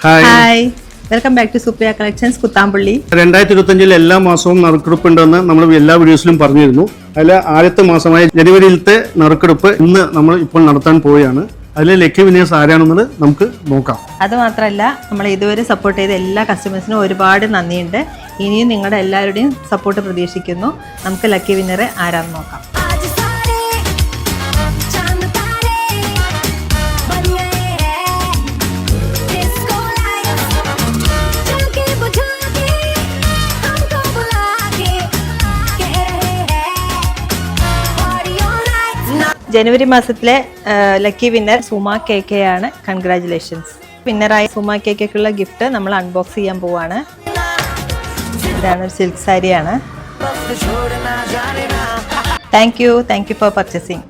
Hi welcome back to Supriya collections Kuthampully. 2025 എല്ലാ മാസവും നറുക്കെടുപ്പുണ്ടെന്ന് നമ്മൾ എല്ലാ വീഡിയോസിലും പറഞ്ഞിരുന്നു. അതിൽ ആദ്യത്തെ മാസമായ ജനുവരിയിലത്തെ നറുക്കെടുപ്പ് ഇന്ന് നമ്മൾ ഇപ്പോൾ നടത്താൻ പോവുകയാണ്. അതിൽ ലക്കി വിന്നേഴ്സ് ആരാണെന്നത് നമുക്ക് നോക്കാം. അത് മാത്രമല്ല, നമ്മൾ ഇതുവരെ സപ്പോർട്ട് ചെയ്ത എല്ലാ കസ്റ്റമേഴ്സിനും ഒരുപാട് നന്ദിയുണ്ട്. ഇനിയും നിങ്ങളുടെ എല്ലാവരുടെയും സപ്പോർട്ട് പ്രതീക്ഷിക്കുന്നു. നമുക്ക് ലക്കി വിന്നറെ ആരാന്ന് നോക്കാം. ജനുവരി മാസത്തിലെ ലക്കി വിന്നർ സുമ KK ആണ്. കൺഗ്രാറ്റുലേഷൻസ്. വിന്നറായ സുമ KKക്കുള്ള ഗിഫ്റ്റ് നമ്മൾ അൺബോക്സ് ചെയ്യാൻ പോവാണ്. ഇതാണ് ഒരു സിൽക്ക് സാരിയാണ്. Thank you for purchasing.